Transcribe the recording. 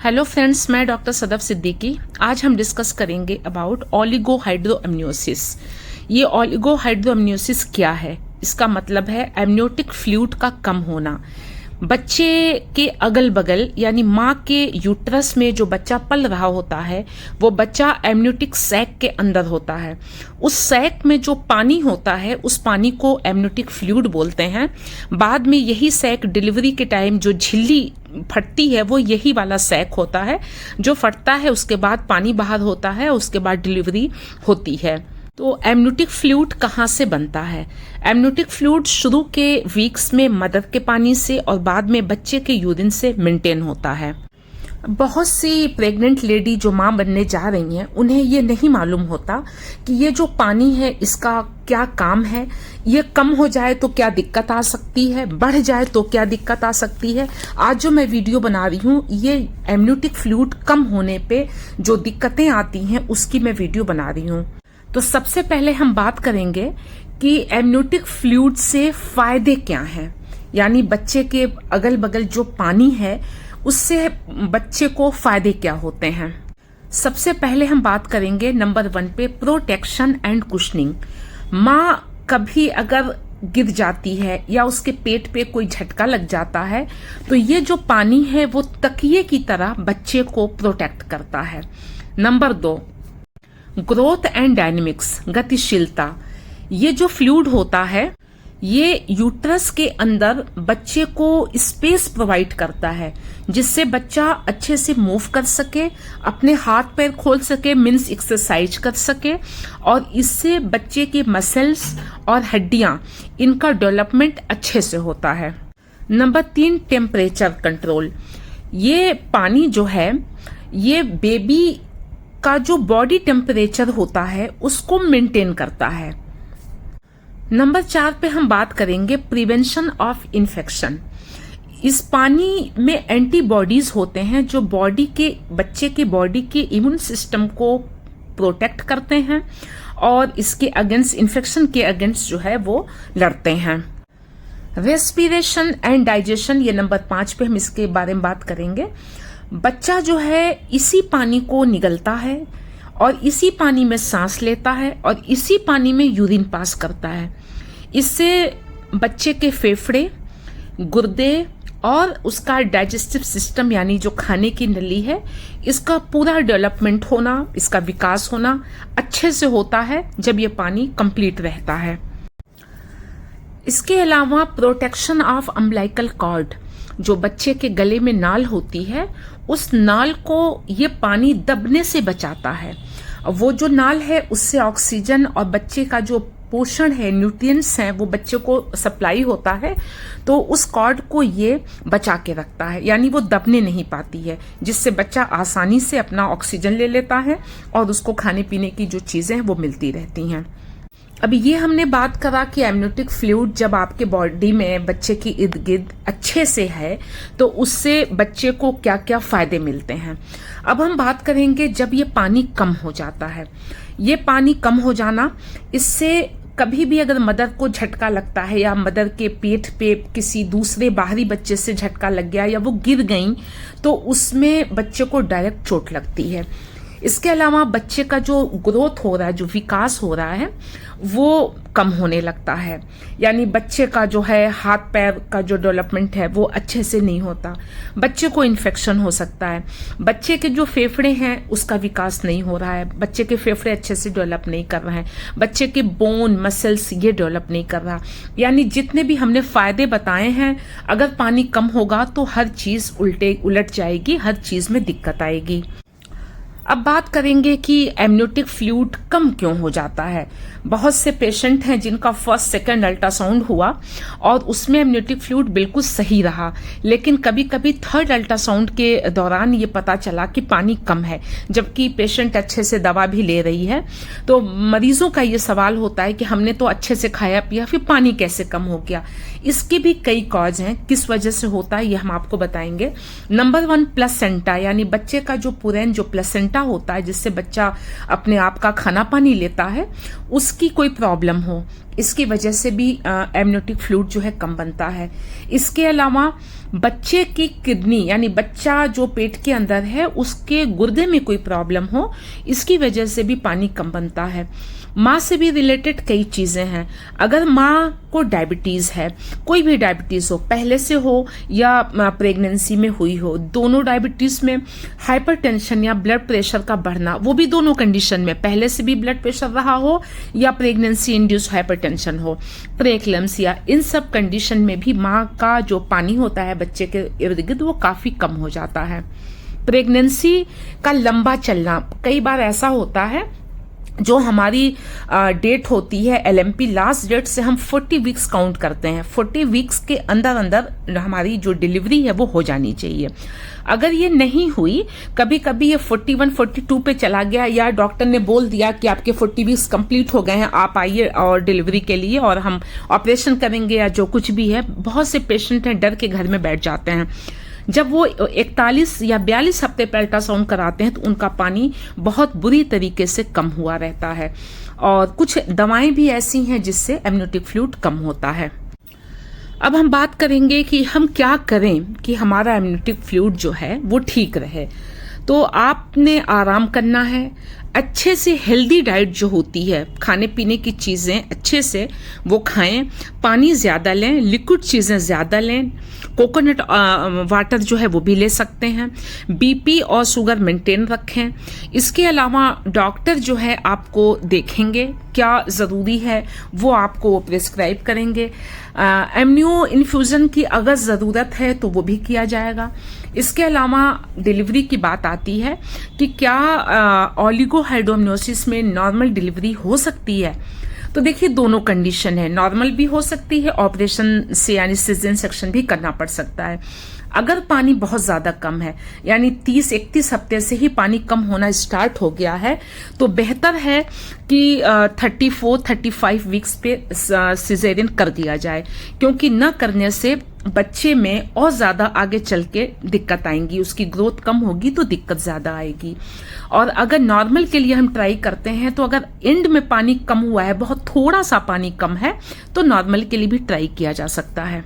Hello friends, मैं doctor Sadaf Siddiqui. आज हम डिस्कस करेंगे अबाउट ओलिगोहाइड्रोएमनियोसिस। ये ओलिगोहाइड्रोएमनियोसिस क्या है? इसका मतलब है एमनियोटिक फ्लूइड का कम होना। बच्चे के अगल बगल यानी माँ के यूट्रस में जो बच्चा पल रहा होता है वो बच्चा एमनियोटिक सैक के अंदर होता है। उस सैक में जो पानी होता है उस पानी को एमनियोटिक फ्लूइड बोलते हैं। बाद में यही सैक डिलीवरी के टाइम जो झिल्ली फटती है वो यही वाला सैक होता है जो फटता है, उसके बाद पानी बाहर होता है, उसके बाद डिलीवरी होती है। तो एमनियोटिक फ्लूइड कहाँ से बनता है? एमनियोटिक फ्लूइड शुरू के वीक्स में मदर के पानी से और बाद में बच्चे के यूरिन से मेंटेन होता है। बहुत सी प्रेग्नेंट लेडी जो माँ बनने जा रही हैं उन्हें ये नहीं मालूम होता कि ये जो पानी है इसका क्या काम है, ये कम हो जाए तो क्या दिक्कत आ सकती है, बढ़ जाए तो क्या दिक्कत आ सकती है। आज जो मैं वीडियो बना रही हूँ ये एमनियोटिक फ्लूइड कम होने पे जो दिक्कतें आती हैं उसकी मैं वीडियो बना रही हूँ। तो सबसे पहले हम बात करेंगे कि एमनियोटिक फ्लूइड से फायदे क्या हैं, यानी बच्चे के अगल बगल जो पानी है उससे बच्चे को फायदे क्या होते हैं। सबसे पहले हम बात करेंगे नंबर 1 पे प्रोटेक्शन एंड कुशनिंग। माँ कभी अगर गिर जाती है या उसके पेट पे कोई झटका लग जाता है तो ये जो पानी है वो तकिए की तरह बच्चे को प्रोटेक्ट करता है। नंबर 2 ग्रोथ एंड डायनेमिक्स, गतिशीलता। ये जो फ्लूइड होता है ये यूट्रस के अंदर बच्चे को स्पेस प्रोवाइड करता है जिससे बच्चा अच्छे से मूव कर सके, अपने हाथ पैर खोल सके, मीन्स एक्सरसाइज कर सके, और इससे बच्चे की मसल्स और हड्डियां इनका डेवलपमेंट अच्छे से होता है। Number 3 temperature control. ये पानी जो है ये बेबी का जो बॉडी टेम्परेचर होता है उसको मेंटेन करता है। नंबर 4 पे हम बात करेंगे प्रिवेंशन ऑफ इन्फेक्शन। इस पानी में एंटीबॉडीज होते हैं जो बच्चे के बॉडी के इम्यून सिस्टम को प्रोटेक्ट करते हैं और इसके अगेंस्ट, इन्फेक्शन के अगेंस्ट जो है वो लड़ते हैं। रेस्पिरेशन एंड डाइजेशन, ये नंबर 5 पे हम इसके बारे में बात करेंगे। बच्चा जो है इसी पानी को निगलता है और इसी पानी में सांस लेता है और इसी पानी में यूरिन पास करता है। इससे बच्चे के फेफड़े, गुर्दे और उसका डाइजेस्टिव सिस्टम यानी जो खाने की नली है इसका पूरा डेवलपमेंट होना, इसका विकास होना अच्छे से होता है जब ये पानी कंप्लीट रहता है। इसके अलावा प्रोटेक्शन ऑफ अम्बिलिकल कॉर्ड, जो बच्चे के गले में नाल होती है उस नाल को ये पानी दबने से बचाता है। वो जो नाल है उससे ऑक्सीजन और बच्चे का जो पोषण है, न्यूट्रिएंट्स हैं, वो बच्चे को सप्लाई होता है, तो उस कॉर्ड को ये बचा के रखता है, यानी वो दबने नहीं पाती है, जिससे बच्चा आसानी से अपना ऑक्सीजन ले लेता है और उसको खाने पीने की जो चीजें हैं वो मिलती रहती हैं। अभी ये हमने बात करा कि एमनियोटिक फ्लूइड जब आपके बॉडी में बच्चे की इर्द गिर्द अच्छे से है तो उससे बच्चे को क्या क्या फायदे मिलते हैं। अब हम बात करेंगे जब ये पानी कम हो जाता है। ये पानी कम हो जाना, इससे कभी भी अगर मदर को झटका लगता है या मदर के पेट पे किसी दूसरे बाहरी बच्चे से झटका लग गया या वो गिर गई तो उसमें बच्चे को डायरेक्ट चोट लगती है। इसके अलावा बच्चे का जो ग्रोथ हो रहा है, जो विकास हो रहा है वो कम होने लगता है, यानी बच्चे का जो है हाथ पैर का जो डेवलपमेंट है वो अच्छे से नहीं होता। बच्चे को इन्फेक्शन हो सकता है, बच्चे के जो फेफड़े हैं उसका विकास नहीं हो रहा है, बच्चे के फेफड़े अच्छे से डेवलप नहीं कर रहे हैं, बच्चे के बोन मसल्स ये डेवलप नहीं कर रहा। यानी जितने भी हमने फायदे बताए हैं, अगर पानी कम होगा तो हर चीज उलट जाएगी, हर चीज में दिक्कत आएगी। अब बात करेंगे कि एमनियोटिक फ्लूइड कम क्यों हो जाता है। बहुत से पेशेंट हैं जिनका फर्स्ट सेकंड अल्ट्रासाउंड हुआ और उसमें एमनियोटिक फ्लूइड बिल्कुल सही रहा, लेकिन कभी कभी थर्ड अल्ट्रासाउंड के दौरान ये पता चला कि पानी कम है, जबकि पेशेंट अच्छे से दवा भी ले रही है। तो मरीजों का ये सवाल होता है कि हमने तो अच्छे से खाया पिया, फिर पानी कैसे कम हो गया। इसके भी कई कॉज हैं, किस वजह से होता है ये हम आपको बताएंगे। नंबर 1 प्लेसेंटा, यानी बच्चे का जो पुरैन जो प्लेसेंटा प्लेसेंटा होता है जिससे बच्चा अपने आप का खाना पानी लेता है, उसकी कोई प्रॉब्लम हो, इसकी वजह से भी एमनियोटिक फ्लूइड जो है कम बनता है। इसके अलावा बच्चे की किडनी यानी बच्चा जो पेट के अंदर है उसके गुर्दे में कोई प्रॉब्लम हो, इसकी वजह से भी पानी कम बनता है। माँ से भी रिलेटेड कई चीज़ें हैं। अगर माँ को डायबिटीज़ है, कोई भी डायबिटीज़ हो, पहले से हो या प्रेगनेंसी में हुई हो, दोनों डायबिटीज़ में हाइपरटेंशन या ब्लड प्रेशर का बढ़ना, वो भी दोनों कंडीशन में, पहले से भी ब्लड प्रेशर रहा हो या प्रेगनेंसी इंड्यूस हाइपरटेंशन हो, प्रेक्लेम्सिया, इन सब कंडीशन में भी माँ का जो पानी होता है बच्चे के इर्द गिर्द वो काफ़ी कम हो जाता है। प्रेगनेंसी का लंबा चलना, कई बार ऐसा होता है जो हमारी डेट होती है LMP, लास्ट डेट से हम 40 वीक्स काउंट करते हैं। 40 वीक्स के अंदर अंदर हमारी जो डिलीवरी है वो हो जानी चाहिए। अगर ये नहीं हुई, कभी कभी ये 41, 42 पे चला गया या डॉक्टर ने बोल दिया कि आपके 40 वीक्स कंप्लीट हो गए हैं, आप आइए और डिलीवरी के लिए और हम ऑपरेशन करेंगे या जो कुछ भी है, बहुत से पेशेंट हैं डर के घर में बैठ जाते हैं। जब वो 41 या 42 हफ्ते पे अल्ट्रासाउंड कराते हैं तो उनका पानी बहुत बुरी तरीके से कम हुआ रहता है। और कुछ दवाएं भी ऐसी हैं जिससे एमनियोटिक फ्लूइड कम होता है। अब हम बात करेंगे कि हम क्या करें कि हमारा एमनियोटिक फ्लूइड जो है वो ठीक रहे। तो आपने आराम करना है, अच्छे से हेल्दी डाइट जो होती है, खाने पीने की चीज़ें अच्छे से वो खाएं, पानी ज़्यादा लें, लिक्विड चीज़ें ज़्यादा लें, कोकोनट वाटर जो है वो भी ले सकते हैं, BP और शुगर मेंटेन रखें। इसके अलावा डॉक्टर जो है आपको देखेंगे, क्या ज़रूरी है वो आपको प्रिस्क्राइब करेंगे। एमनियो इन्फ्यूज़न की अगर ज़रूरत है तो वो भी किया जाएगा। इसके अलावा डिलीवरी की बात आती है कि क्या ओलिगोहाइड्रोअम्नियोसिस में नॉर्मल डिलीवरी हो सकती है। तो देखिए दोनों कंडीशन है, नॉर्मल भी हो सकती है, ऑपरेशन से यानी सिजेरियन सेक्शन भी करना पड़ सकता है। अगर पानी बहुत ज़्यादा कम है यानी 30-31 हफ्ते से ही पानी कम होना स्टार्ट हो गया है तो बेहतर है कि 34-35 वीक्स पे सिजेरियन कर दिया जाए, क्योंकि न करने से बच्चे में और ज़्यादा आगे चल के दिक्कत आएंगी, उसकी ग्रोथ कम होगी तो दिक्कत ज़्यादा आएगी। और अगर नॉर्मल के लिए हम ट्राई करते हैं तो अगर एंड में पानी कम हुआ है, बहुत थोड़ा सा पानी कम है, तो नॉर्मल के लिए भी ट्राई किया जा सकता है।